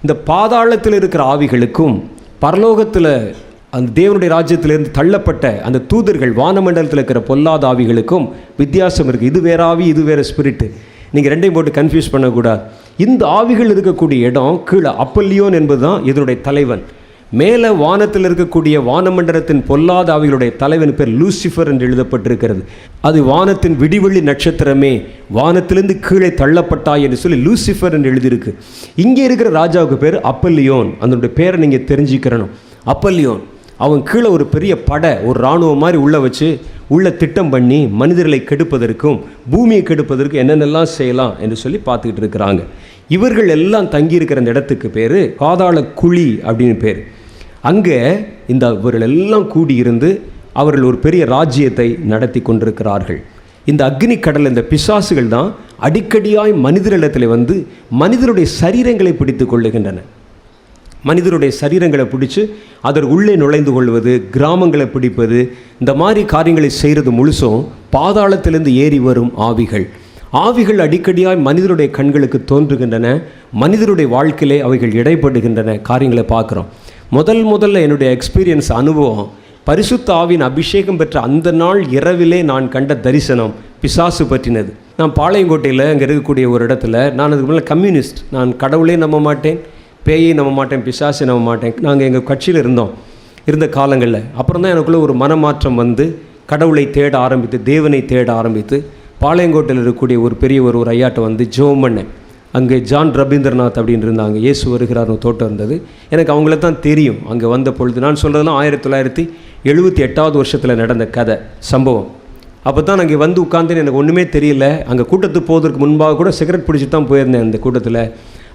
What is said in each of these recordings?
இந்த பாதாளத்தில் இருக்கிற ஆவிகளுக்கும் பரலோகத்தில் அந்த தேவனுடைய ராஜ்யத்திலிருந்து தள்ளப்பட்ட அந்த தூதர்கள் வானமண்டலத்தில் இருக்கிற பொல்லாத ஆவிகளுக்கும் வித்தியாசம் இருக்குது. இது வேறு ஆவி, இது வேறு ஸ்பிரிட்டு. நீங்கள் ரெண்டையும் போட்டு கன்ஃபியூஸ் பண்ணக்கூடாது. இந்த ஆவிகள் இருக்கக்கூடிய இடம் கீழே அப்பல்லியோன் என்பது தான் இதனுடைய தலைவன். மேலே வானத்தில் இருக்கக்கூடிய வானமண்டலத்தின் பொல்லாத ஆவிகளுடைய தலைவன் பேர் லூசிஃபர் என்று எழுதப்பட்டிருக்கிறது. அது வானத்தின் விடிவெள்ளி நட்சத்திரமே, வானத்திலிருந்து கீழே தள்ளப்பட்டாய் என்று சொல்லி லூசிஃபர் என்று எழுதியிருக்கு. இங்கே இருக்கிற ராஜாவுக்கு பேர் அப்பல்லியோன். அதனுடைய பேரை நீங்கள் தெரிஞ்சுக்கிறணும். அப்பல்லியோன் அவன் கீழே ஒரு பெரிய படை, ஒரு இராணுவம் மாதிரி உள்ளே வச்சு உள்ள திட்டம் பண்ணி மனிதர்களை கெடுப்பதற்கும் பூமியை கெடுப்பதற்கும் என்னென்னலாம் செய்யலாம் என்று சொல்லி பார்த்துக்கிட்டு இருக்கிறாங்க. இவர்கள் எல்லாம் தங்கியிருக்கிற அந்த இடத்துக்கு பேர் பாதாள குழி அப்படின்னு பேர். அங்கே இவர்கள் எல்லாம் கூடியிருந்து அவர்கள் ஒரு பெரிய ராஜ்யத்தை நடத்தி கொண்டிருக்கிறார்கள். இந்த அக்னி கடல், இந்த பிசாசுகள் தான் அடிக்கடியாய் மனிதரிடத்தில் வந்து மனிதருடைய சரீரங்களை பிடித்து கொள்ளுகின்றன. மனிதருடைய சரீரங்களை பிடிச்சி அதற்கு உள்ளே நுழைந்து கொள்வது, கிராமங்களை பிடிப்பது, இந்த மாதிரி காரியங்களை செய்கிறது முழுசும் பாதாளத்திலிருந்து ஏறி வரும் ஆவிகள். ஆவிகள் அடிக்கடியாய் மனிதருடைய கண்களுக்கு தோன்றுகின்றன. மனிதருடைய வாழ்க்கையிலே அவைகள் இடைப்படுகின்றன. காரியங்களை பார்க்குறோம். முதல்ல என்னுடைய எக்ஸ்பீரியன்ஸ், அனுபவம், பரிசுத்த ஆவியின் அபிஷேகம் பெற்ற அந்த நாள் இரவிலே நான் கண்ட தரிசனம் பிசாசு பற்றினது. நான் பாளையங்கோட்டையில் அங்கே இருக்கக்கூடிய ஒரு இடத்துல, நான் அதுக்கு முன்னாடி கம்யூனிஸ்ட். நான் கடவுளே நம்ப மாட்டேன், பேயை நம்ப மாட்டேன், பிசாசை நம்ப மாட்டேன். நாங்கள் எங்கள் கட்சியில் இருந்த காலங்களில் அப்புறம் தான் எனக்குள்ளே ஒரு மனமாற்றம் வந்து கடவுளை தேட ஆரம்பித்து, தேவனை தேட ஆரம்பித்து, பாளையங்கோட்டையில் இருக்கக்கூடிய ஒரு பெரிய ஒரு ஐயாட்டை வந்து ஜெபம் பண்ணேன். அங்கே ஜான் ரவீந்திரநாத் அப்படின்னு இருந்தாங்க. இயேசு வருகிறார்னு தோட்டம் இருந்தது. எனக்கு அவங்கள தான் தெரியும். அங்கே வந்த பொழுது நான் சொல்கிறதுலாம் 1978 வருஷத்தில் நடந்த கதை சம்பவம். அப்போ தான் அங்கே வந்து உட்காந்துன்னு எனக்கு ஒன்றுமே தெரியல. அங்கே கூட்டத்துக்கு போவதற்கு முன்பாக கூட சிகரெட் பிடிச்சிட்டு தான் போயிருந்தேன். அந்த கூட்டத்தில்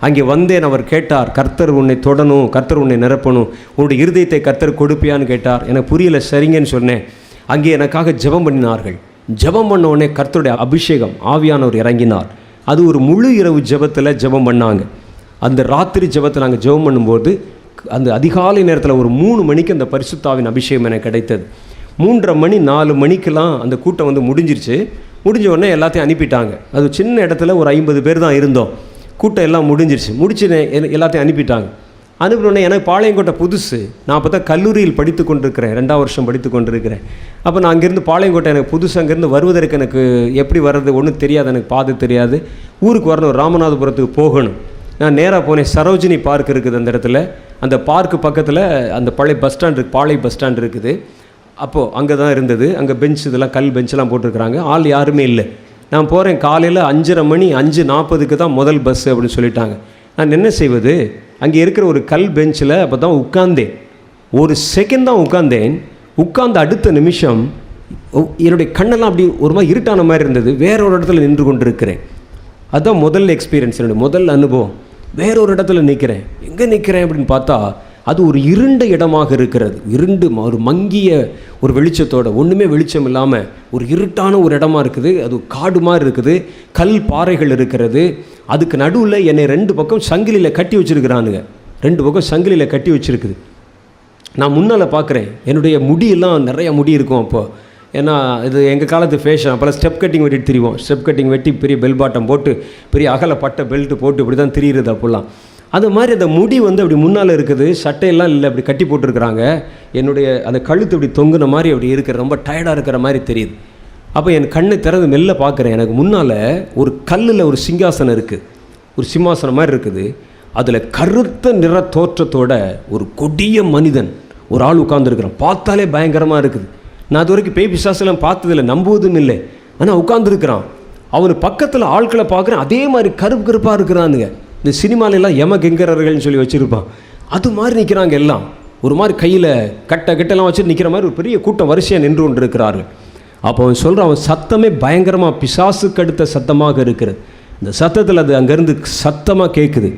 அங்கே வந்தேன். அவர் கேட்டார், கர்த்தர் உன்னை தொடணும், கர்த்தர் உன்னை நிரப்பணும், உன்னுடைய இருதயத்தை கர்த்தர் கொடுப்பியான்னு கேட்டார். எனக்கு புரியல, சரிங்கன்னு சொன்னேன். அங்கே எனக்காக ஜெபம் பண்ணினார்கள். ஜெபம் பண்ண உடனே கர்த்தருடைய அபிஷேகம், ஆவியானவர் இறங்கினார். அது ஒரு முழு இரவு ஜெபத்தில் ஜெபம் பண்ணாங்க. அந்த ராத்திரி ஜெபத்தில் நாங்கள் ஜெபம் பண்ணும்போது அந்த அதிகாலை நேரத்தில் ஒரு 3 மணிக்கு அந்த பரிசுத்தாவின் அபிஷேகம் எனக்கு கிடைத்தது. 3:30 மணி 4 மணிக்கெல்லாம் அந்த கூட்டம் வந்து முடிஞ்சிருச்சு. முடிஞ்ச உடனே எல்லாத்தையும் அனுப்பிட்டாங்க. அது சின்ன இடத்துல ஒரு 50 பேர் தான் இருந்தோம். கூட்டம் எல்லாம் முடிஞ்சிருச்சு. எல்லாத்தையும் அனுப்பிட்டாங்க. அனுப்பினோடனே எனக்கு பாளையங்கோட்டை புதுசு. நான் அப்போ தான் கல்லூரியில் படித்து கொண்டிருக்கிறேன், 2ஆம் வருஷம் படித்து கொண்டிருக்கிறேன். அப்போ நான் அங்கேருந்து பாளையங்கோட்டை எனக்கு புதுசு. அங்கேருந்து வருவதற்கு எனக்கு எப்படி வர்றது ஒன்றும் தெரியாது, எனக்கு பாதை தெரியாது. ஊருக்கு வரணும், ராமநாதபுரத்துக்கு போகணும். நான் நேராக போனேன். சரோஜினி பார்க் இருக்குது அந்த இடத்துல. அந்த பார்க்கு பக்கத்தில் அந்த பழைய பஸ் ஸ்டாண்ட் இருக்குது, பாளை பஸ் ஸ்டாண்ட் இருக்குது. அப்போது அங்கே தான் இருந்தது. அங்கே பெஞ்ச், இதெல்லாம் கல் பெஞ்செல்லாம் போட்டிருக்கிறாங்க. ஆள் யாருமே இல்லை. நான் போகிறேன். காலையில் 5:30 மணி, 5:40க்கு தான் முதல் பஸ் அப்படின்னு சொல்லிட்டாங்க. நான் என்ன செய்வது? அங்கே இருக்கிற ஒரு கல் பெஞ்சில் அப்போ தான் உட்கார்ந்தேன். ஒரு செகண்ட் தான் உட்கார்ந்தேன். உட்கார்ந்த அடுத்த நிமிஷம் என்னுடைய கண்ணெல்லாம் அப்படி ஒரு மாதிரி இருட்டான மாதிரி இருந்தது. வேற ஒரு இடத்துல நின்று கொண்டு இருக்கிறேன். அதுதான் முதல் எக்ஸ்பீரியன்ஸ், என்னுடைய முதல் அனுபவம். வேற ஒரு இடத்துல நிற்கிறேன். எங்கே நிற்கிறேன் அப்படின்னு பார்த்தா அது ஒரு இருண்ட இடமாக இருக்கிறது. ஒரு மங்கிய ஒரு வெளிச்சத்தோடு, ஒன்றுமே வெளிச்சம் இல்லாமல் ஒரு இருட்டான ஒரு இடமா இருக்குது. அது காடு மாதிரி இருக்குது. கல் பாறைகள் இருக்கிறது. அதுக்கு நடுவில் என்னை 2 பக்கம் சங்கிலியில் கட்டி வச்சுருக்கிறானுங்க. 2 பக்கம் சங்கிலியில் கட்டி வச்சுருக்குது. நான் முன்னால் பார்க்குறேன். என்னுடைய முடியெல்லாம் நிறையா முடி இருக்கும் அப்போது. ஏன்னா இது எங்கள் காலத்து ஃபேஷன். அப்போல்லாம் ஸ்டெப் கட்டிங் வெட்டிட்டு திரிவோம். ஸ்டெப் கட்டிங் வெட்டி பெரிய பெல் பாட்டம் போட்டு பெரிய அகல பட்டை பெல்ட்டு போட்டு இப்படி தான் திரியிறது அப்போல்லாம். அது மாதிரி அந்த முடி வந்து அப்படி முன்னால் இருக்குது. சட்டையெல்லாம் இல்லை, அப்படி கட்டி போட்டிருக்கிறாங்க. என்னுடைய அந்த கழுத்து அப்படி தொங்குன மாதிரி அப்படி இருக்கிற, ரொம்ப டயர்டாக இருக்கிற மாதிரி தெரியுது. அப்போ என் கண்ணை திறந்து மெல்ல பார்க்குறேன். எனக்கு முன்னால் ஒரு கல்லில் ஒரு சிங்காசனம் இருக்குது, ஒரு சிம்மாசனம் மாதிரி இருக்குது. அதில் கருத்த நிற தோற்றத்தோட ஒரு கொடிய மனிதன், ஒரு ஆள் உட்காந்துருக்கிறான். பார்த்தாலே பயங்கரமாக இருக்குது. நான் அது வரைக்கும் பேய் பிசாசெல்லாம் பார்த்ததில்லை, நம்புவதும் இல்லை. ஆனால் உட்காந்துருக்கிறான். அவனு பக்கத்தில் ஆட்களை பார்க்குறேன். அதே மாதிரி கருப்பு கருப்பாக இருக்கிறானுங்க. இந்த சினிமாலெல்லாம் யமகெங்கரர்கள்னு சொல்லி வச்சுருப்பான். அது மாதிரி நிற்கிறாங்க எல்லாம். ஒரு மாதிரி கையில் கட்டெல்லாம் வச்சுட்டு நிற்கிற மாதிரி ஒரு பெரிய கூட்டம் வரிசையாக நின்று கொண்டு இருக்கிறார்கள். அப்போ அவன் சொல்கிறான், அவன் சத்தமே பயங்கரமாக பிசாசுக்கு அடுத்த சத்தமாக இருக்கிறது. இந்த சத்தத்தில் அது அங்கேருந்து சத்தமாக கேட்குது.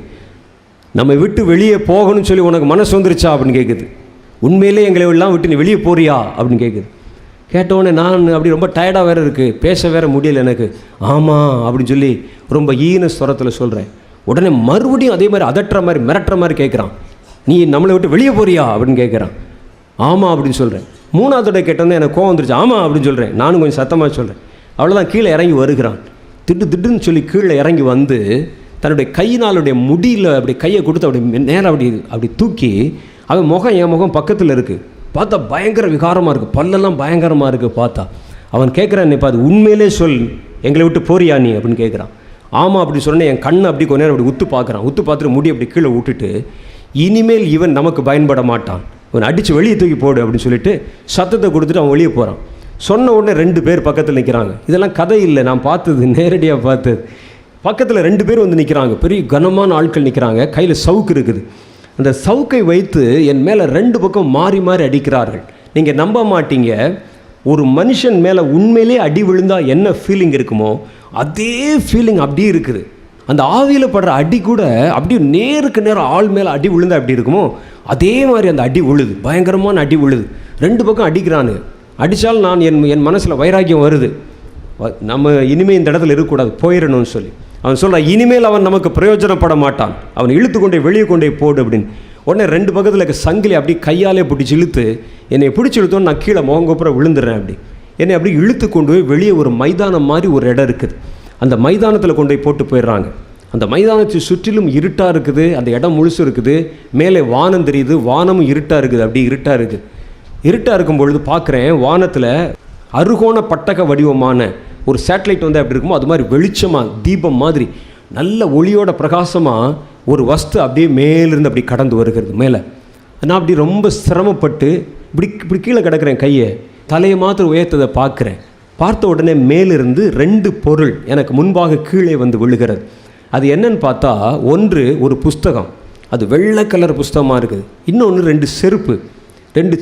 நம்ம விட்டு வெளியே போகணும்னு சொல்லி உனக்கு மனசு வந்துருச்சா அப்படின்னு கேட்குது. உண்மையிலே எங்களை எல்லாம் விட்டு நீ வெளியே போறியா அப்படின்னு கேட்குது. கேட்டவுடனே நான் அப்படி ரொம்ப டயர்டாக வேறு இருக்குது, பேச வேறு முடியல எனக்கு. ஆமாம் அப்படின்னு சொல்லி ரொம்ப ஈன ஸ்வரத்தில் சொல்கிறேன். உடனே மறுபடியும் அதே மாதிரி அதட்டுற மாதிரி மிரட்டுற மாதிரி கேட்குறான். நீ நம்மளை விட்டு வெளியே போறியா அப்படின்னு கேட்குறான். ஆமாம் அப்படின்னு சொல்கிறேன். 3ஆவது தடவை கேட்டோன்னே எனக்கு கோவம் வந்துருச்சு. ஆமாம் அப்படின்னு சொல்கிறேன். நானும் கொஞ்சம் சத்தமாக சொல்கிறேன். அவ்வளோதான். கீழே இறங்கி வருகிறான். திட்டுன்னு சொல்லி கீழே இறங்கி வந்து தன்னுடைய கையினாலுடைய முடியில் அப்படி கையை கொடுத்து அப்படி நேரம் அப்படி தூக்கி, அவன் முகம் என் முகம் பக்கத்தில் இருக்குது. பார்த்தா பயங்கர விகாரமாக இருக்குது, பல்லெல்லாம் பயங்கரமாக இருக்குது. பார்த்தா அவன் கேட்குறான், இப்போ அது உண்மையிலே சொல், எங்களை விட்டு போறியா நீ அப்படின்னு கேட்குறான். ஆமாம் அப்படி சொன்னேன். என் கண்ணை அப்படி கொஞ்ச நேரம் அப்படி உத்து பார்க்குறான். உத்து பார்த்துட்டு முடி அப்படி கீழே விட்டுட்டு, இனிமேல் இவன் நமக்கு பயன்பட மாட்டான், இவன் அடித்து வெளியே தூக்கி போடு அப்படின்னு சொல்லிட்டு சத்தத்தை கொடுத்துட்டு அவன் வெளியே போகிறான். சொன்ன உடனே 2 பேர் பக்கத்தில் நிற்கிறாங்க. இதெல்லாம் கதை இல்லை, நான் பார்த்தது, நேரடியாக பார்த்தது. பக்கத்தில் 2 பேர் வந்து நிற்கிறாங்க, பெரிய கனமான ஆட்கள் நிற்கிறாங்க, கையில் சவுக்கு இருக்குது. அந்த சவுக்கை வைத்து என் மேலே 2 பக்கம் மாறி மாறி அடிக்கிறார்கள். நீங்கள் நம்ப மாட்டீங்க, ஒரு மனுஷன் மேலே உண்மையிலே அடி விழுந்தால் என்ன ஃபீலிங் இருக்குமோ அதே ஃபீலிங் அப்படியே இருக்குது. அந்த ஆவியில் படுற அடி கூட அப்படியே நேருக்கு நேரம் ஆள் மேலே அடி விழுந்தால் எப்படி இருக்குமோ அதே மாதிரி அந்த அடி விழுது, பயங்கரமான அடி விழுது. 2 பக்கம் அடிக்கிறானு. அடித்தால் நான் என் மனசில் வைராக்கியம் வருது, நம்ம இனிமேல் இந்த இடத்துல இருக்கக்கூடாது, போயிடணும்னு சொல்லி. அவன் சொல்கிறான், இனிமேல் அவன் நமக்கு பிரயோஜனப்பட மாட்டான், அவன் இழுத்து கொண்டே வெளியே கொண்டே போடு அப்படின்னு. உடனே 2 பக்கத்தில் இருக்க சங்கிலி அப்படி கையாலே பிடிச்சி இழுத்து, என்னை பிடிச்சி இழுத்தோன்னு நான் கீழே முகங்கப்புறம் விழுந்துடுறேன். அப்படி என்னை அப்படி இழுத்து கொண்டு போய் வெளியே ஒரு மைதானம் மாதிரி ஒரு இடம் இருக்குது, அந்த மைதானத்தில் கொண்டு போய் போட்டு போயிடுறாங்க. அந்த மைதானத்தை சுற்றிலும் இருட்டாக இருக்குது, அந்த இடம் முழுசு இருக்குது, மேலே வானம் தெரியுது, வானமும் இருட்டாக இருக்குது, அப்படி இருட்டாக இருக்குது. இருட்டாக இருக்கும் பொழுது பார்க்குறேன், வானத்தில் அறுகோண பட்டக வடிவமான ஒரு சேட்டலைட் வந்து அப்படி இருக்குமோ அது மாதிரி வெளிச்சமாக தீபம் மாதிரி நல்ல ஒளியோட பிரகாசமாக ஒரு வஸ்து அப்படியே மேலிருந்து அப்படி கடந்து வருகிறது மேலே. நான் அப்படி ரொம்ப சிரமப்பட்டு இப்படி கீழே கிடக்கிறேன், கையை தலையை மாத்திரம் உயர்த்ததை பார்க்குறேன். பார்த்த உடனே மேலிருந்து 2 பொருள் எனக்கு முன்பாக கீழே வந்து விழுகிறது. அது என்னன்னு பார்த்தா, ஒன்று ஒரு புஸ்தகம், அது வெள்ளை கலர் புஸ்தகமாக இருக்குது. இன்னொன்று 2 செருப்பு, 2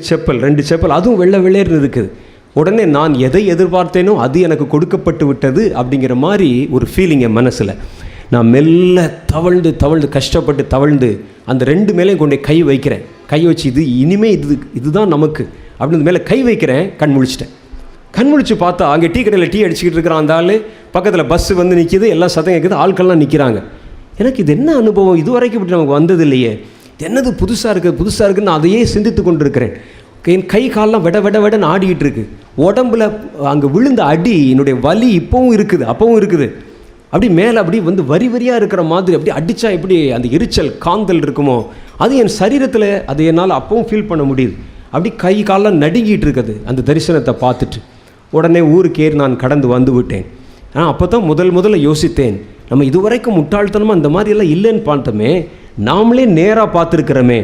செப்பல், அதுவும் வெள்ளை வெள்ளையர்னு இருக்குது. உடனே நான் எதை எதிர்பார்த்தேனோ அது எனக்கு கொடுக்கப்பட்டு விட்டது அப்படிங்கிற மாதிரி ஒரு ஃபீலிங் என் மனசில். நான் மெல்ல தவழ்ந்து கஷ்டப்பட்டு தவழ்ந்து அந்த 2 மேலேயும் கொண்டு கை வைக்கிறேன். கை வச்சு இனிமேல் இதுதான் நமக்கு அப்படின்னு மேலே கை வைக்கிறேன். கண் முழிச்சு பார்த்தா அங்கே டீ கடையில் டீ அடிச்சுக்கிட்டு இருக்கிறான் அந்த ஆள். பக்கத்தில் பஸ்ஸு வந்து நிற்கிது, எல்லாம் சத்தம் கேட்குது, ஆட்கள்லாம் நிற்கிறாங்க. எனக்கு இது என்ன அனுபவம், இது வரைக்கும் இப்படி நமக்கு வந்தது இல்லையே, என்னது புதுசாக இருக்குதுன்னு நான் அதையே சிந்தித்து கொண்டு இருக்கிறேன். என் கை காலெலாம் விடன்னு ஆடிக்கிட்டு இருக்கு. உடம்புல அங்கே விழுந்த அடி என்னுடைய வலி இப்போவும் இருக்குது, அப்போவும் இருக்குது. அப்படி மேலே அப்படி வந்து வரியாக இருக்கிற மாதிரி அப்படி அடித்தா எப்படி அந்த எரிச்சல் காந்தல் இருக்குமோ அது என் சரீரத்தில் அதை என்னால் அப்பவும் ஃபீல் பண்ண முடியுது. அப்படி கை காலெலாம் நடுங்கிட்டு இருக்குது அந்த தரிசனத்தை பார்த்துட்டு. உடனே ஊருக்கு ஏறி நான் கடந்து வந்து விட்டேன். அப்போ தான் முதல்ல யோசித்தேன், நம்ம இதுவரைக்கும் முட்டாள்தனமாக இந்த மாதிரியெல்லாம் இல்லைன்னு பார்த்தோமே, நாமளே நேராக பார்த்துருக்கிறோமே,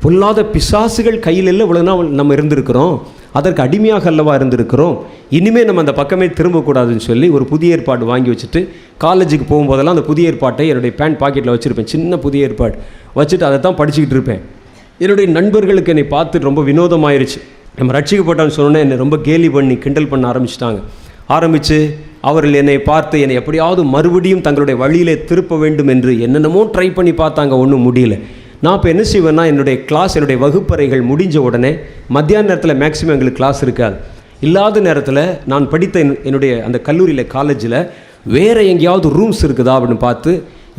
பொல்லாத பிசாசுகள் கையில் இல்லை இவ்வளோ நாள் நம்ம இருந்திருக்கிறோம், அதற்கு அடிமையாக அல்லவா இருந்திருக்கிறோம், இனிமேல் நம்ம அந்த பக்கமே திரும்பக்கூடாதுன்னு சொல்லி ஒரு புதிய ஏற்பாடு வாங்கி வச்சுட்டு காலேஜுக்கு போகும்போதெல்லாம் அந்த புதிய ஏற்பாட்டை என்னுடைய பேண்ட் பாக்கெட்டில் வச்சுருப்பேன். சின்ன புதிய ஏற்பாடு வச்சுட்டு அதை தான் படிச்சுக்கிட்டு இருப்பேன். என்னுடைய நண்பர்களுக்கு என்னை பார்த்து ரொம்ப வினோதமாயிருச்சு. நம்ம ரட்சிக்கப்பட்டான்னு சொன்னோன்னே என்னை ரொம்ப கேலி பண்ணி கிண்டல் பண்ண ஆரம்பித்து அவர்கள் என்னை பார்த்து என்னை எப்படியாவது மறுபடியும் தங்களுடைய வழியிலே திருப்ப வேண்டும் என்று என்னென்னமோ ட்ரை பண்ணி பார்த்தாங்க, ஒன்றும் முடியல. நான் இப்போ என்ன செய்வேன்னா, என்னுடைய வகுப்பறைகள் முடிஞ்ச உடனே மத்தியான நேரத்தில் மேக்ஸிமம் எங்களுக்கு கிளாஸ் இருக்காது. இல்லாத நேரத்தில் நான் படித்த என்னுடைய அந்த கல்லூரியில் காலேஜில் வேறு எங்கேயாவது ரூம்ஸ் இருக்குதா அப்படின்னு பார்த்து,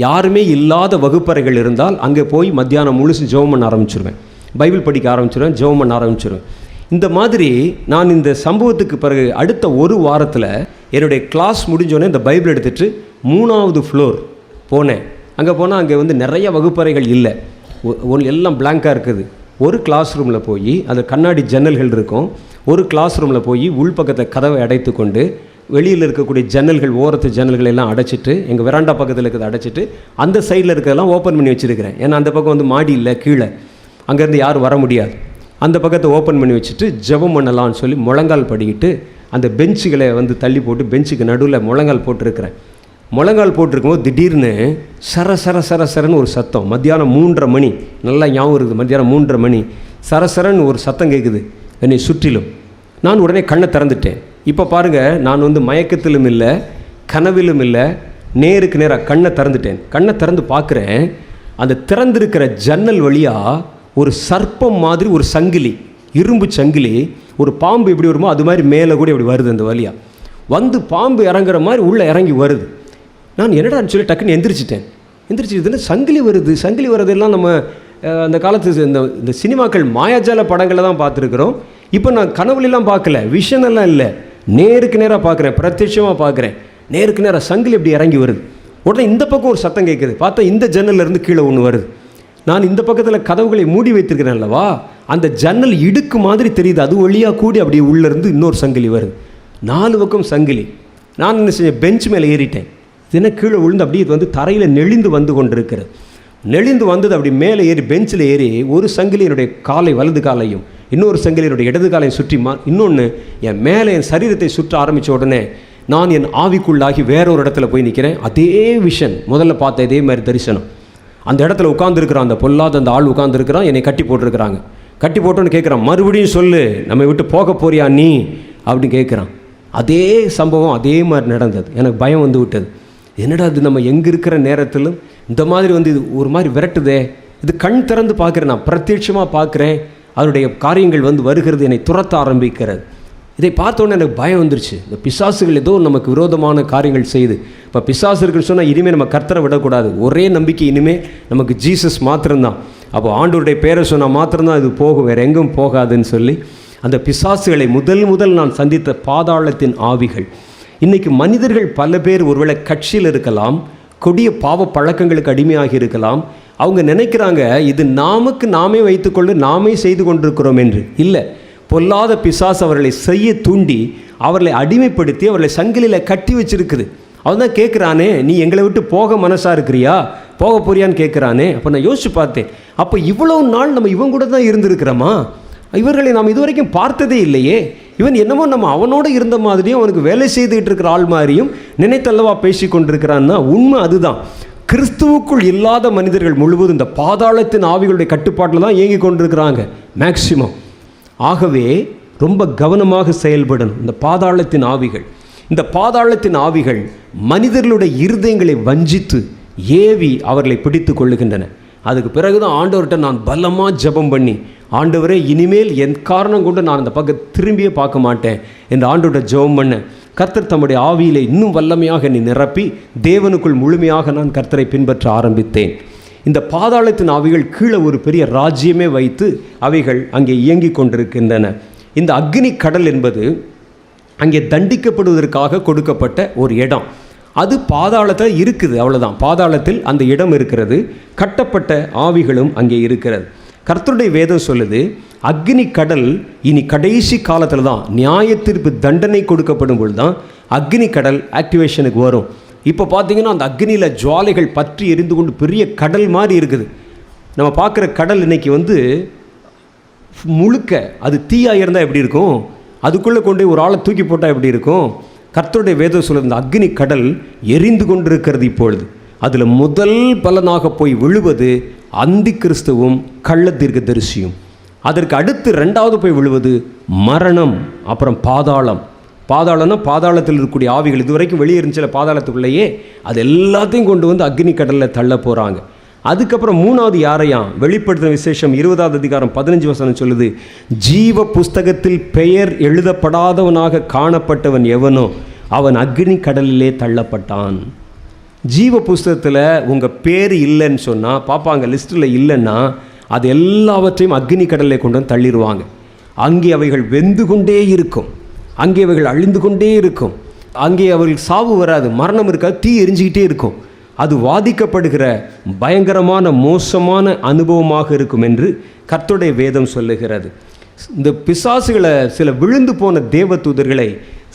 யாருமே இல்லாத வகுப்பறைகள் இருந்தால் அங்கே போய் மத்தியானம் முழுசு ஜெபம் பண்ண ஆரம்பிச்சிருவேன், பைபிள் படிக்க ஆரம்பிச்சிருவேன், ஜெபம் பண்ண ஆரம்பிச்சிருவேன். இந்த மாதிரி நான் இந்த சம்பவத்துக்கு பிறகு அடுத்த ஒரு வாரத்தில் என்னுடைய கிளாஸ் முடிஞ்சோடனே இந்த பைபிள் எடுத்துகிட்டு 3வது ஃப்ளோர் போனேன். அங்கே போனால் அங்கே வந்து நிறைய வகுப்பறைகள் இல்லை, எல்லாம் பிளாங்காக இருக்குது. ஒரு கிளாஸ் ரூமில் போய் அந்த கண்ணாடி ஜன்னல்கள் இருக்கும், ஒரு கிளாஸ் ரூமில் போய் உள்பக்கத்தை கதவை அடைத்து கொண்டு வெளியில் இருக்கக்கூடிய ஜன்னல்கள், ஓரத்து ஜன்னல்கள் எல்லாம் அடைச்சிட்டு, எங்கள் வெராண்டா பக்கத்தில் இருக்கிறத அடைச்சிட்டு அந்த சைடில் இருக்கிறதெல்லாம் ஓப்பன் பண்ணி வச்சுருக்கிறேன். ஏன்னா அந்த பக்கம் வந்து மாடி இல்லை, கீழே அங்கேருந்து யாரும் வர முடியாது. அந்த பக்கத்தை ஓப்பன் பண்ணி வச்சுட்டு ஜெபம் பண்ணலாம்னு சொல்லி முழங்கால் படிக்கிட்டு அந்த பெஞ்சுகளை வந்து தள்ளி போட்டு பெஞ்சுக்கு நடுவில் முழங்கால் போட்டிருக்கிறேன். முழங்கால் போட்டிருக்கும்போது திடீர்னு சரன்னு ஒரு சத்தம். மத்தியானம் 3:30 மணி, நல்லா ஞாபகம் இருக்குது, மத்தியானம் 3:30 மணி சரன்னு ஒரு சத்தம் கேட்குது என்னை சுற்றிலும். நான் உடனே கண்ணை திறந்துட்டேன். இப்போ பாருங்கள், நான் வந்து மயக்கத்திலும் இல்லை, கனவிலும் இல்லை, நேருக்கு நேராக கண்ணை திறந்துட்டேன். கண்ணை திறந்து பார்க்குறேன், அந்த திறந்திருக்கிற ஜன்னல் வழியாக ஒரு சர்ப்பம் மாதிரி ஒரு சங்கிலி, இரும்பு சங்கிலி, ஒரு பாம்பு எப்படி வருமோ அது மாதிரி மேலே கூட இப்படி வருது. அந்த வழியாக வந்து பாம்பு இறங்குற மாதிரி உள்ளே இறங்கி வருது. நான் என்னடான்னு சொல்லி டக்குன்னு எந்திரிச்சிட்டுன்னு சங்கிலி வருதெல்லாம் நம்ம அந்த காலத்து இந்த சினிமாக்கள் மாயாஜால படங்களை தான் பார்த்துருக்குறோம். இப்போ நான் கனவுலாம் பார்க்கல, விஷனெல்லாம் இல்லை, நேருக்கு நேராக பார்க்குறேன், பிரத்யட்சமாக பார்க்குறேன். நேருக்கு நேராக சங்கிலி இப்படி இறங்கி வருது. உடனே இந்த பக்கம் ஒரு சத்தம் கேட்குது. பார்த்தா இந்த ஜன்னல்லேருந்து கீழே ஒன்று வருது. நான் இந்த பக்கத்தில் கதவுகளை மூடி வைத்திருக்கிறேன் அல்லவா, அந்த ஜன்னல் இடுக்கு மாதிரி தெரியுது. அது வழியாக கூடி அப்படியே உள்ளேருந்து இன்னொரு சங்கிலி வருது. 4 பக்கம் சங்கிலி. நான் என்ன செஞ்சேன், பெஞ்ச் மேலே ஏறிட்டேன். தின கீழே விழுந்து அப்படியே வந்து தரையில் நெளிந்து வந்து கொண்டிருக்கிறது. நெளிந்து வந்தது அப்படி மேலே ஏறி பெஞ்சில் ஏறி ஒரு சங்கிலி என்னுடைய காலை வலது காலையும் இன்னொரு சங்கிலி என்னுடைய இடது காலையும் சுற்றி இன்னொன்று என் மேலே என் சரீரத்தை சுற்ற ஆரம்பித்த உடனே நான் என் ஆவிக்குள்ளாகி வேறொரு இடத்துல போய் நிற்கிறேன். அதே விஷன், முதல்ல பார்த்த இதே மாதிரி தரிசனம். அந்த இடத்துல உட்காந்துருக்கிறான், அந்த பொல்லாத அந்த ஆள் உட்காந்துருக்கிறான். என்னை கட்டி போட்டிருக்கிறாங்க. கட்டி போட்டோன்னு கேட்குறான், மறுபடியும் சொல்லு, நம்ம விட்டு போக போறியா நீ அப்படின்னு கேட்குறான். அதே சம்பவம் அதே மாதிரி நடந்தது. எனக்கு பயம் வந்து விட்டது. என்னடா இது, நம்ம எங்கே இருக்கிற நேரத்திலும் இந்த மாதிரி வந்து இது ஒரு மாதிரி விரட்டுதே. இது கண் திறந்து பார்க்குறேன், நான் பிரத்யட்சமாக பார்க்குறேன். அதனுடைய காரியங்கள் வந்து வருகிறது, என்னை துரத்த ஆரம்பிக்கிறது. இதை பார்த்தோன்னே எனக்கு பயம் வந்துருச்சு. இந்த பிசாசுகள் ஏதோ நமக்கு விரோதமான காரியங்கள் செய்யுது. இப்போ பிசாசு இருக்குன்னு சொன்னால் இனிமேல் நம்ம கர்த்தரை விடக்கூடாது. ஒரே நம்பிக்கை இனிமேல் நமக்கு ஜீசஸ் மாத்திரம்தான். அப்போ ஆண்டவருடைய பேரை சொன்னால் மாத்திரம்தான் இது போகும், வேறு எங்கும் போகாதுன்னு சொல்லி அந்த பிசாசுகளை முதல் நான் சந்தித்த பாதாளத்தின் ஆவிகள். இன்றைக்கி மனிதர்கள் பல பேர் ஒருவேளை கட்சியில் இருக்கலாம், கொடிய பாவ பழக்கங்களுக்கு அடிமையாகி இருக்கலாம். அவங்க நினைக்கிறாங்க இது நாமே வைத்துக்கொண்டு நாமே செய்து கொண்டிருக்கிறோம் என்று. இல்லை, பொல்லாத பிசாசு அவர்களை செய்ய தூண்டி அவர்களை அடிமைப்படுத்தி அவர்களை சங்கிலியில் கட்டி வச்சிருக்குது. அவன் தான் கேட்குறானே, நீ எங்களை விட்டு போக மனசாக இருக்கிறியா, போக போறியான்னு கேட்குறானே. அப்போ நான் யோசிச்சு பார்த்தேன், அப்போ இவ்வளோ நாள் நம்ம இவன் கூட தான் இருந்திருக்கிறோமா? இவர்களை நாம் இதுவரைக்கும் பார்த்ததே இல்லையே. இவன் என்னமோ நம்ம அவனோடு இருந்த மாதிரியும் அவனுக்கு வேலை செய்துகிட்டு இருக்கிற ஆள் மாதிரியும் நினைத்தல்லவா பேசி கொண்டிருக்கிறான்னா உண்மை அதுதான். கிறிஸ்துவுக்குள் இல்லாத மனிதர்கள் முழுவதும் இந்த பாதாளத்தின் ஆவிகளுடைய கட்டுப்பாட்டில் தான் இயங்கி கொண்டிருக்கிறாங்க மேக்சிமம். ஆகவே ரொம்ப கவனமாக செயல்படணும். இந்த பாதாளத்தின் ஆவிகள், இந்த பாதாளத்தின் ஆவிகள் மனிதர்களுடைய இருதயங்களை வஞ்சித்து ஏவி அவர்களை பிடித்து கொள்ளுகின்றன. அதுக்கு பிறகு தான் ஆண்டவர்கிட்ட நான் பலமாக ஜெபம் பண்ணி, ஆண்டவரே இனிமேல் என் காரணம் கொண்டு நான் அந்த பக்கம் திரும்பியே பார்க்க மாட்டேன் என்று ஆண்டவர்கிட்ட ஜெபம் பண்ணேன். கர்த்தர் தம்முடைய ஆவியிலே இன்னும் வல்லமையாக என்னை நிரப்பி தேவனுக்குள் முழுமையாக நான் கர்த்தரை பின்பற்ற ஆரம்பித்தேன். இந்த பாதாளத்தின் ஆவிகள் கீழே ஒரு பெரிய ராஜ்யமே வைத்து அவைகள் அங்கே இயங்கி கொண்டிருக்கின்றன. இந்த அக்னி கடல் என்பது அங்கே தண்டிக்கப்படுவதற்காக கொடுக்கப்பட்ட ஒரு இடம். அது பாதாளத்தில் இருக்குது, அவ்வளோதான். பாதாளத்தில் அந்த இடம் இருக்கிறது, கட்டப்பட்ட ஆவிகளும் அங்கே இருக்கிறது. கர்த்தருடைய வேதம் சொல்லுது, அக்னி கடல் இனி கடைசி காலத்தில் தான் நியாயத்தீர்ப்பு தண்டனை கொடுக்கப்படும் பொழுது தான் அக்னி கடல் ஆக்டிவேஷனுக்கு வரும். இப்போ பார்த்தீங்கன்னா அந்த அக்னியில் ஜுவாலைகள் பற்றி எரிந்து கொண்டு பெரிய கடல் மாதிரி இருக்குது. நம்ம பார்க்குற கடல் இன்றைக்கி வந்து முழுக்க அது தீயாக இருந்தால் எப்படி இருக்கும், அதுக்குள்ளே கொண்டு ஒரு ஆளை தூக்கி போட்டால் எப்படி இருக்கும். கர்த்தருடைய வேதம் சொல்லுது, இந்த அக்னி கடல் எரிந்து கொண்டிருக்கிறது இப்பொழுது. அதில் முதல் பலனாக போய் விழுவது அந்தி கிறிஸ்துவும் கள்ள தீர்க்கதரிசியும். அதற்கு அடுத்து 2வது போய் விழுவது மரணம், அப்புறம் பாதாளம். பாதாளம்னா பாதாளத்தில் இருக்கக்கூடிய ஆவிகள் இதுவரைக்கும் வெளியே இருந்துச்சுல பாதாளத்துக்குள்ளேயே, அது எல்லாத்தையும் கொண்டு வந்து அக்னி கடலில் தள்ள போகிறாங்க. அதுக்கப்புறம் 3வது யாரையாம் வெளிப்படுத்தின விசேஷம் 20வது அதிகாரம் 15 வசனம் சொல்லுது, ஜீவ புஸ்தகத்தில் பெயர் எழுதப்படாதவனாக காணப்பட்டவன் எவனோ அவன் அக்னி கடலிலே தள்ளப்பட்டான். ஜீவ புஸ்தகத்தில் உங்கள் பேர் இல்லைன்னு சொன்னால், பார்ப்பாங்க லிஸ்ட்டில் இல்லைன்னா, அது எல்லாவற்றையும் அக்னி கடலில் கொண்டு வந்து தள்ளிடுவாங்க. அங்கே அவைகள் வெந்து கொண்டே இருக்கும், அங்கே அவைகள் அழிந்து கொண்டே இருக்கும். அங்கே அவர்கள் சாவு வராது, மரணம் இருக்காது, தீ எரிஞ்சிக்கிட்டே இருக்கும். அது வாதிக்கப்படுகிற பயங்கரமான மோசமான அனுபவமாக இருக்கும் என்று கர்த்தருடைய வேதம் சொல்லுகிறது. இந்த பிசாசுகளை சில விழுந்து போன தேவ தூதர்களை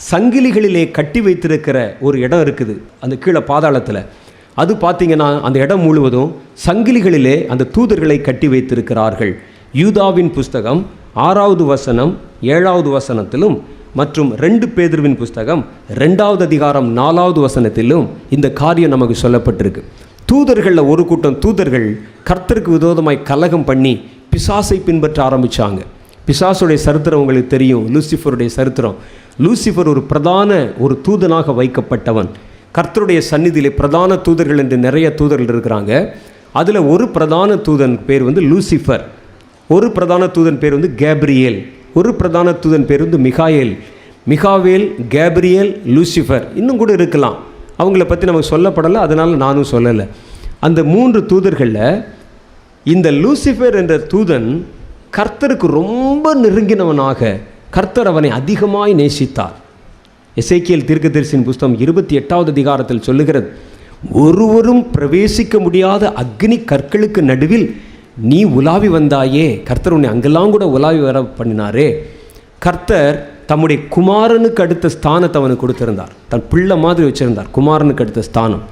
சங்கிலிகளிலே கட்டி வைத்திருக்கிற ஒரு இடம் இருக்குது அந்த கீழே பாதாளத்தில். அது பார்த்திங்கன்னா அந்த இடம் முழுவதும் சங்கிலிகளிலே அந்த தூதர்களை கட்டி வைத்திருக்கிறார்கள். யூதாவின் புஸ்தகம் 6வது வசனம் 7வது வசனத்திலும் மற்றும் 2 பேதுருவின் புஸ்தகம் 2வது அதிகாரம் 4வது வசனத்திலும் இந்த காரியம் நமக்கு சொல்லப்பட்டிருக்கு. தூதர்களில் ஒரு கூட்டம் தூதர்கள் கர்த்தருக்கு விரோதமாய் கலகம் பண்ணி பிசாசை பின்பற்ற ஆரம்பித்தாங்க. பிசாசுடைய சரித்திரம் உங்களுக்கு தெரியும், லூசிஃபருடைய சரித்திரம். லூசிஃபர் ஒரு பிரதான ஒரு தூதனாக வைக்கப்பட்டவன். கர்த்தருடைய சந்நிதியிலே பிரதான தூதர்கள் என்று நிறைய தூதர்கள் இருக்கிறாங்க. அதில் ஒரு பிரதான தூதன் பேர் வந்து லூசிஃபர், ஒரு பிரதான தூதன் பேர் வந்து கேப்ரியேல், ஒரு பிரதான தூதன் பேர் வந்து மிகாவேல், கேப்ரியேல், லூசிஃபர், இன்னும் கூட இருக்கலாம். அவங்கள பற்றி நமக்கு சொல்லப்படலை, அதனால் நானும் சொல்லலை. அந்த 3 தூதர்களில் இந்த லூசிஃபர் என்ற தூதன் கர்த்தருக்கு ரொம்ப நெருங்கினவனாக, கர்த்தர் அவனை அதிகமாய் நேசித்தார். எசேக்கியேல் தீர்க்கதரிசியின் புஸ்தகம் 28வது அதிகாரத்தில் சொல்லுகிறது, ஒருவரும் பிரவேசிக்க முடியாத அக்னி கற்களுக்கு நடுவில் நீ உலாவி வந்தாயே. கர்த்தர் உன்னை அங்கெல்லாம் கூட உலாவி வர பண்ணினாரே. கர்த்தர் தம்முடைய குமாரனுக்கு அடுத்த ஸ்தானத்தை அவனுக்கு கொடுத்திருந்தார். தன் பிள்ளை மாதிரி வச்சிருந்தார். குமாரனுக்கு அடுத்த ஸ்தானம்.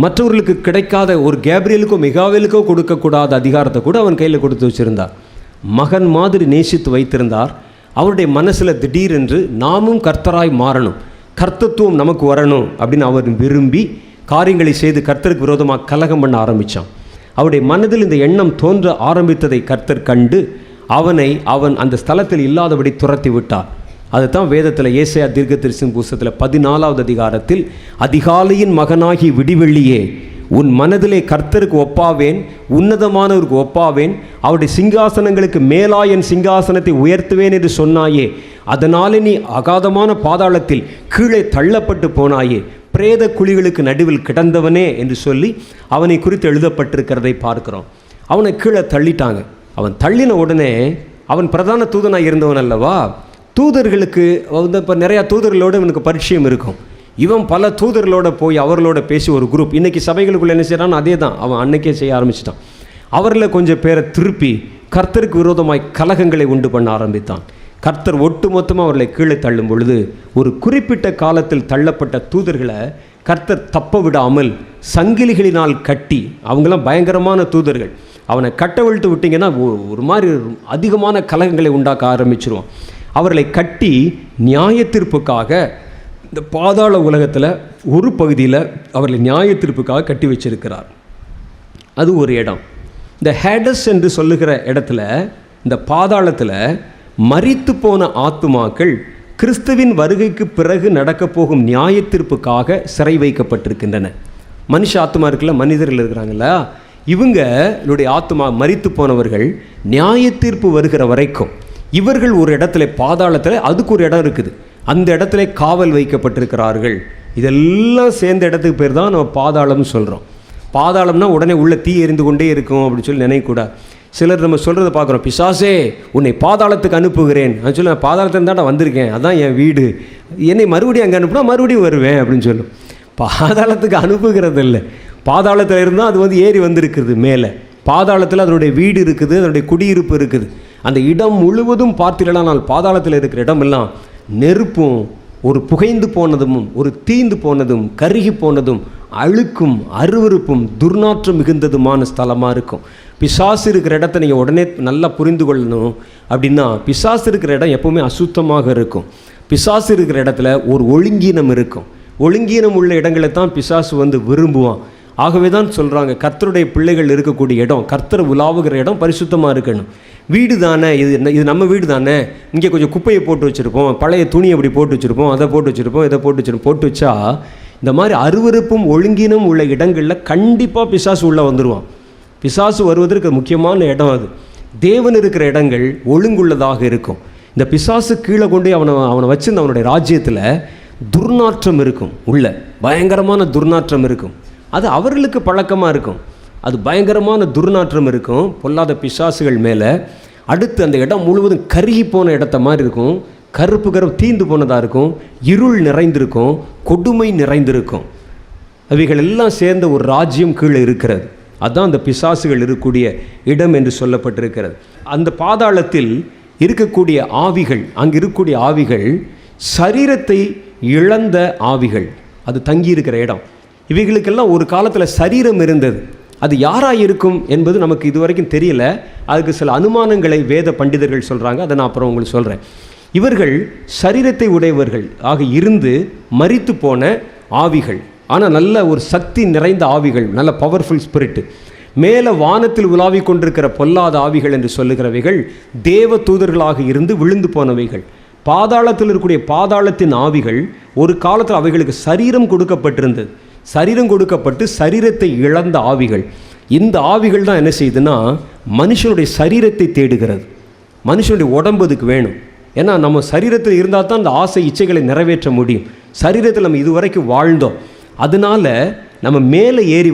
மற்றவர்களுக்கு கிடைக்காத ஒரு கேப்ரியலுக்கோ மிகாவேலுக்கோ கொடுக்கக்கூடாத அதிகாரத்தை கூட அவன் கையில் கொடுத்து வச்சிருந்தார். மகன் மாதிரி நேசித்து வைத்திருந்தார். அவருடைய மனசில் திடீரென்று நாமும் கர்த்தராய் மாறணும், கர்த்தத்துவம் நமக்கு வரணும் அப்படின்னு அவர் விரும்பி காரியங்களை செய்து கர்த்தருக்கு விரோதமாக கலகம் பண்ண ஆரம்பித்தான். அவருடைய மனதில் இந்த எண்ணம் தோன்ற ஆரம்பித்ததை கர்த்தர் கண்டு அவன் அந்த ஸ்தலத்தில் இல்லாதபடி துரத்தி விட்டார். அதுதான் வேதத்தில் ஏசாயா தீர்க்கதரிசன புஸ்தகத்தில் 14வது அதிகாரத்தில், அதிகாலையின் மகனாகி விடிவெள்ளியே, உன் மனதிலே கர்த்தருக்கு ஒப்பாவேன், உன்னதமானவருக்கு ஒப்பாவேன், அவருடைய சிங்காசனங்களுக்கு மேலா என் சிங்காசனத்தை உயர்த்துவேன் என்று சொன்னாயே, அதனாலே நீ அகாதமான பாதாளத்தில் கீழே தள்ளப்பட்டு போனாயே, பிரேத குழிகளுக்கு நடுவில் கிடந்தவனே என்று சொல்லி அவனை குறித்து எழுதப்பட்டிருக்கிறதை பார்க்கிறோம். அவனை கீழே தள்ளிட்டாங்க. அவன் தள்ளின உடனே அவன் பிரதான தூதனாக இருந்தவன் அல்லவா. தூதர்களுக்கு இப்போ நிறையா தூதர்களோடு இவனுக்கு பரிச்சயம் இருக்கும். இவன் பல தூதர்களோட போய் அவர்களோட பேசி ஒரு குரூப், இன்றைக்கி சபைகளுக்குள்ளே என்ன செய்கிறான் அதே தான் அவன் அன்னைக்கே செய்ய ஆரம்பிச்சிட்டான். அவரில் கொஞ்சம் பேரை திருப்பி கர்த்தருக்கு விரோதமாய் கலகங்களை உண்டு பண்ண ஆரம்பித்தான். கர்த்தர் ஒட்டு மொத்தமாக அவர்களை கீழே தள்ளும் பொழுது ஒரு குறிப்பிட்ட காலத்தில் தள்ளப்பட்ட தூதர்களை கர்த்தர் தப்ப விடாமல் சங்கிலிகளினால் கட்டி, அவங்களாம் பயங்கரமான தூதர்கள், அவனை கட்டவிழ்த்து விட்டிங்கன்னா ஒரு மாதிரி அதிகமான கலகங்களை உண்டாக்க ஆரம்பிச்சிருவான். அவர்களை கட்டி நியாய தீர்ப்புக்காக இந்த பாதாள உலகத்தில் ஒரு பகுதியில் அவர்களை நியாய தீர்ப்புக்காக கட்டி வச்சிருக்கிறார். அது ஒரு இடம். இந்த ஹேடஸ் என்று சொல்லுகிற இடத்துல, இந்த பாதாளத்தில் மரித்து போன ஆத்துமாக்கள் கிறிஸ்துவின் வருகைக்கு பிறகு நடக்கப் போகும் நியாய தீர்ப்புக்காக சிறை வைக்கப்பட்டிருக்கின்றன. மனுஷ ஆத்துமா இருக்குல்ல, மனிதர்கள் இருக்கிறாங்களா, இவங்களுடைய ஆத்துமா மரித்து போனவர்கள் நியாய தீர்ப்பு வருகிற வரைக்கும் இவர்கள் ஒரு இடத்துல, பாதாளத்தில் அதுக்கு ஒரு இடம் இருக்குது, அந்த இடத்துல காவல் வைக்கப்பட்டிருக்கிறார்கள். இதெல்லாம் சேர்ந்த இடத்துக்கு பேர் தான் நம்ம பாதாளம்னு சொல்கிறோம். பாதாளம்னா உடனே உள்ள தீ எரிந்து கொண்டே இருக்கும் அப்படின்னு சொல்லி நினைக்கக்கூடாது. சிலர் நம்ம சொல்கிறத பார்க்குறோம், பிசாசே உன்னை பாதாளத்துக்கு அனுப்புகிறேன் அப்படின்னு சொல்லி, நான் பாதாளத்தில் தான்டா வந்திருக்கேன், அதான் என் வீடு, என்னை மறுபடியும் அங்கே அனுப்புனா மறுபடியும் வருவேன் அப்படின்னு சொல்லும். பாதாளத்துக்கு அனுப்புகிறது இல்லை, பாதாளத்தில் இருந்தால் அது ஏறி வந்திருக்குது மேலே. பாதாளத்தில் அதனுடைய வீடு இருக்குது, அதனுடைய குடியிருப்பு இருக்குது. அந்த இடம் முழுவதும் பார்த்தீர்களானால் பாதாளத்தில் இருக்கிற இடமெல்லாம் நெருப்பும் ஒரு புகைந்து போனதும் ஒரு தீந்து போனதும் கருகி போனதும் அழுக்கும் அருவருப்பும் துர்நாற்றம் மிகுந்ததுமான ஸ்தலமாக இருக்கும். பிசாசு இருக்கிற இடத்த நீங்கள் உடனே நல்லா புரிந்து கொள்ளணும். அப்படின்னா பிசாசு இருக்கிற இடம் எப்போவுமே அசுத்தமாக இருக்கும். பிசாசு இருக்கிற இடத்துல ஒரு ஒழுங்கீனம் இருக்கும். ஒழுங்கீனம் உள்ள இடங்களை தான் பிசாசு விரும்புவான். ஆகவே தான் சொல்கிறாங்க, கர்த்தருடைய பிள்ளைகள் இருக்கக்கூடிய இடம், கர்த்தர் உலாவுகிற இடம் பரிசுத்தமாக இருக்கணும். வீடு தானே இது நம்ம வீடு தானே, இங்கே கொஞ்சம் குப்பையை போட்டு வச்சுருப்போம், பழைய துணியை அப்படி போட்டு வச்சுருப்போம், அதை போட்டு வச்சுருப்போம், இதை போட்டு வச்சா இந்த மாதிரி அருவருப்பும் ஒழுங்கினும் உள்ள இடங்களில் கண்டிப்பாக பிசாசு உள்ளே வந்துடுவான். பிசாசு வருவதற்கு முக்கியமான இடம் அது. தேவன் இருக்கிற இடங்கள் ஒழுங்குள்ளதாக இருக்கும். இந்த பிசாசு கீழே கொண்டு அவனை வச்சிருந்த அவனுடைய ராஜ்யத்தில் துர்நாற்றம் இருக்கும், உள்ள பயங்கரமான துர்நாற்றம் இருக்கும். அது அவர்களுக்கு பழக்கமாக இருக்கும். அது பயங்கரமான துர்நாற்றம் இருக்கும் பொல்லாத பிசாசுகள் மேலே. அடுத்து அந்த இடம் முழுவதும் கருகி போன இடத்த மாதிரி இருக்கும், கருப்பு தீந்து போனதாக இருக்கும், இருள் நிறைந்திருக்கும், கொடுமை நிறைந்திருக்கும். அவைகள் எல்லாம் சேர்ந்த ஒரு ராஜ்யம் கீழே இருக்கிறது. அதுதான் அந்த பிசாசுகள் இருக்கக்கூடிய இடம் என்று சொல்லப்பட்டிருக்கிறது. அந்த பாதாளத்தில் இருக்கக்கூடிய ஆவிகள், அங்கே இருக்கக்கூடிய ஆவிகள் சரீரத்தை இழந்த ஆவிகள், அது தங்கி இருக்கிற இடம். இவைகளுக்கெல்லாம் ஒரு காலத்தில் சரீரம் இருந்தது. அது யாராக இருக்கும் என்பது நமக்கு இதுவரைக்கும் தெரியல. அதுக்கு சில அனுமானங்களை வேத பண்டிதர்கள் சொல்கிறாங்க. அதை நான் அப்புறம் உங்களுக்கு சொல்கிறேன். இவர்கள் சரீரத்தை உடையவர்கள் ஆக இருந்து மரித்து போன ஆவிகள், ஆனால் நல்ல ஒரு சக்தி நிறைந்த ஆவிகள், நல்ல பவர்ஃபுல் ஸ்பிரிட்டு. மேலே வானத்தில் உலாவிக் கொண்டிருக்கிற பொல்லாத ஆவிகள் என்று சொல்லுகிறவைகள் தேவ தூதர்களாக இருந்து விழுந்து போனவைகள். பாதாளத்தில் இருக்கக்கூடிய பாதாளத்தின் ஆவிகள் ஒரு காலத்தில் அவைகளுக்கு சரீரம் கொடுக்கப்பட்டிருந்தது. சரீரம் கொடுக்கப்பட்டு சரீரத்தை இழந்த ஆவிகள். இந்த ஆவிகள் தான் என்ன செய்யுதுன்னா மனுஷனுடைய சரீரத்தை தேடுகிறது. மனுஷனுடைய உடம்பு அதுக்கு வேணும். ஏன்னா நம்ம சரீரத்தில் இருந்தால் தான் அந்த ஆசை இச்சைகளை நிறைவேற்ற முடியும். சரீரத்தில் நம்ம இதுவரைக்கும் வாழ்ந்தோம். அதனால நம்ம மேலே ஏறி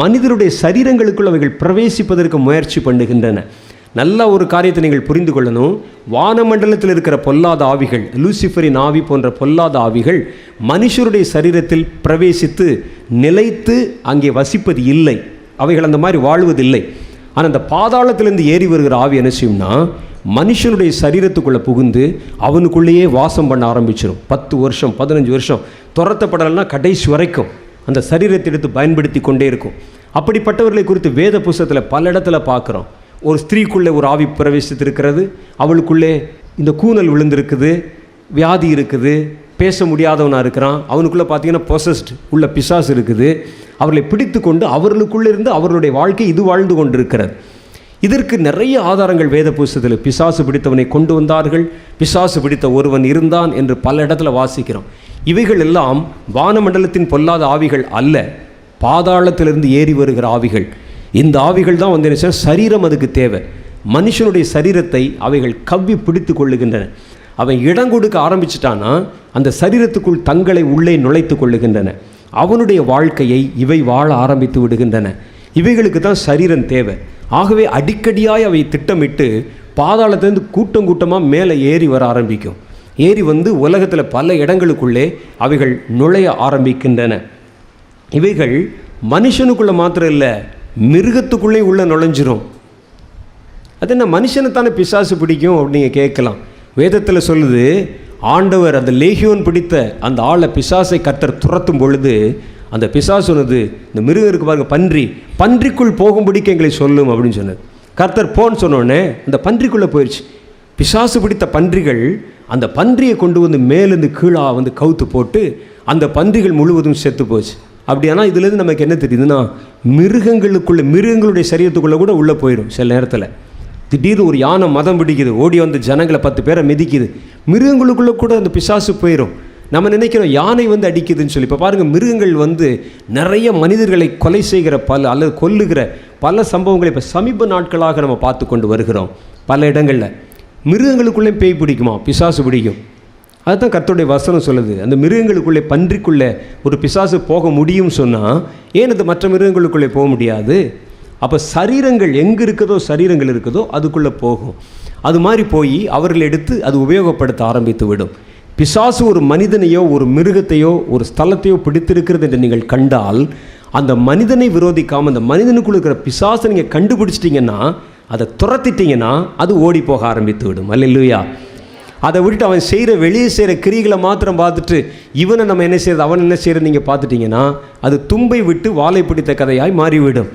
மனிதருடைய சரீரங்களுக்குள் அவைகள் பிரவேசிப்பதற்கு முயற்சி பண்ணுகின்றன. நல்ல ஒரு காரியத்தை நீங்கள் புரிந்து கொள்ளணும். வானமண்டலத்தில் இருக்கிற பொல்லாத ஆவிகள், லூசிஃபரின் ஆவி போன்ற பொல்லாத ஆவிகள் மனுஷருடைய சரீரத்தில் பிரவேசித்து நிலைத்து அங்கே வசிப்பது இல்லை. அவைகள் அந்த மாதிரி வாழ்வதில்லை. ஆனால் அந்த பாதாளத்திலிருந்து ஏறி வருகிற ஆவி என்ன செய்யும்னா, மனுஷனுடைய சரீரத்துக்குள்ளே புகுந்து அவனுக்குள்ளேயே வாசம் பண்ண ஆரம்பிச்சிடும். 10 வருஷம் 15 வருஷம் துரத்தப்படலைன்னா கடைசி வரைக்கும் அந்த சரீரத்தை எடுத்து பயன்படுத்தி கொண்டே இருக்கும். அப்படிப்பட்டவர்களை குறித்து வேத புஸ்தகத்தில் பல இடத்துல பார்க்குறோம். ஒரு ஸ்திரீக்குள்ளே ஒரு ஆவி பிரவேசித்திருக்கிறது, அவளுக்குள்ளே இந்த கூனல் விழுந்திருக்குது, வியாதி இருக்குது, பேச முடியாதவனாக இருக்கிறான், அவனுக்குள்ளே பார்த்தீங்கன்னா பொசஸ்ட் உள்ள பிசாசு இருக்குது. அவர்களை பிடித்து கொண்டு அவர்களுக்குள்ளே இருந்து அவர்களுடைய வாழ்க்கை இது வாழ்ந்து கொண்டு இருக்கிறது. இதற்கு நிறைய ஆதாரங்கள் வேத புஸ்தகத்தில். பிசாசு பிடித்தவனை கொண்டு வந்தார்கள், பிசாசு பிடித்த ஒருவன் இருந்தான் என்று பல இடத்துல வாசிக்கிறோம். இவைகள் எல்லாம் வானமண்டலத்தின் பொல்லாத ஆவிகள் அல்ல, பாதாளத்திலிருந்து ஏறி வருகிற ஆவிகள். இந்த ஆவிகள் தான் வந்து என்ன, சரீரம் அதுக்கு தேவை. மனுஷனுடைய சரீரத்தை அவைகள் கவ்வி பிடித்து கொள்ளுகின்றன. அவன் இடம் கொடுக்க ஆரம்பிச்சிட்டான்னா அந்த சரீரத்துக்குள் தங்களை உள்ளே நுழைத்து கொள்ளுகின்றன. அவனுடைய வாழ்க்கையை இவை வாழ ஆரம்பித்து விடுகின்றன. இவைகளுக்கு தான் சரீரம் தேவை. ஆகவே அடிக்கடியாய் அவை திட்டமிட்டு பாதாளத்திலிருந்து கூட்டம் கூட்டமாக மேலே ஏறி வர ஆரம்பிக்கும். ஏறி வந்து உலகத்தில் பல இடங்களுக்குள்ளே அவைகள் நுழைய ஆரம்பிக்கின்றன. இவைகள் மனுஷனுக்குள்ளே மாத்திரம் இல்லை, மிருகத்துக்குள்ளே உள்ள நுழைஞ்சிரும். அது என்ன, மனுஷனைத்தானே பிசாசு பிடிக்கும் அப்படின்னு கேட்கலாம். வேதத்தில் சொல்லுது, ஆண்டவர் அந்த லேகியோன் பிடித்த அந்த ஆளை பிசாசை கர்த்தர் துரத்தும் பொழுது அந்த பிசாசு சொன்னது, இந்த மிருகம் இருக்கு பாருங்க, பன்றிக்குள் போகும்படிக்கு எங்களை சொல்லும் அப்படின்னு சொன்னது. கர்த்தர் போன்னு சொன்னோடனே அந்த பன்றிக்குள்ளே போயிடுச்சு. பிசாசு பிடித்த பன்றிகள் அந்த பன்றியை கொண்டு வந்து மேலேருந்து கீழாக வந்து கவுத்து போட்டு அந்த பன்றிகள் முழுவதும் செத்து போச்சு. அப்படியானா இதுலேருந்து நமக்கு என்ன தெரியுதுன்னா, மிருகங்களுடைய சரீரத்துக்குள்ளே கூட உள்ளே போயிடும். சில நேரத்தில் திடீர்னு ஒரு யானை மதம் பிடிக்குது, ஓடி வந்து ஜனங்களை 10 பேரை மிதிக்குது, மிருகங்களுக்குள்ளே கூட அந்த பிசாசு போயிடும். நம்ம நினைக்கிறோம் யானை வந்து அடிக்குதுன்னு சொல்லி. இப்போ பாருங்கள், மிருகங்கள் வந்து நிறைய மனிதர்களை கொலை செய்கிற அல்லது கொல்லுகிற பல சம்பவங்களை இப்போ சமீப நாட்களாக நம்ம பார்த்து கொண்டு வருகிறோம். பல இடங்களில் மிருகங்களுக்குள்ளே பேய் பிடிக்குமா, பிசாசு பிடிக்கும். அதுதான் கர்த்தருடைய வசனம் சொல்லுது. அந்த மிருகங்களுக்குள்ளே, பன்றிக்குள்ளே ஒரு பிசாசு போக முடியும் சொன்னால் ஏன் அது மற்ற மிருகங்களுக்குள்ளே போக முடியாது? அப்போ சரீரங்கள் எங்கே இருக்குதோ, சரீரங்கள் இருக்குதோ அதுக்குள்ளே போகும். அது மாதிரி போய் அவர்களை எடுத்து அது உபயோகப்படுத்த ஆரம்பித்து விடும். பிசாசு ஒரு மனிதனையோ ஒரு மிருகத்தையோ ஒரு ஸ்தலத்தையோ பிடித்திருக்கிறது என்று நீங்கள் கண்டால், அந்த மனிதனை விரோதிக்காமல் அந்த மனிதனுக்குள்ள இருக்கிற பிசாசை நீங்கள் கண்டுபிடிச்சிட்டிங்கன்னா, அதை துரத்திட்டிங்கன்னா அது ஓடி போக ஆரம்பித்து விடும். அல்லேலூயா. அதை விட்டுட்டு அவன் செய்கிற வெளியே செய்கிற கிரிகளை மாத்திரம் பார்த்துட்டு இவனை நம்ம என்ன செய்கிறது, அவன் என்ன செய்கிறது நீங்கள் பார்த்துட்டிங்கன்னா அது தும்பை விட்டு வாழை பிடித்த கதையாய் மாறிவிடும்.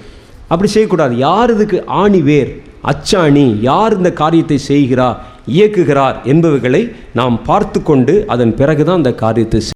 அப்படி செய்யக்கூடாது. யார் இதுக்கு ஆணி வேர், அச்சாணி, யார் இந்த காரியத்தை செய்கிறார், இயக்குகிறார் என்பவைகளை நாம் பார்த்து கொண்டு அதன் பிறகுதான் அந்த காரியத்தை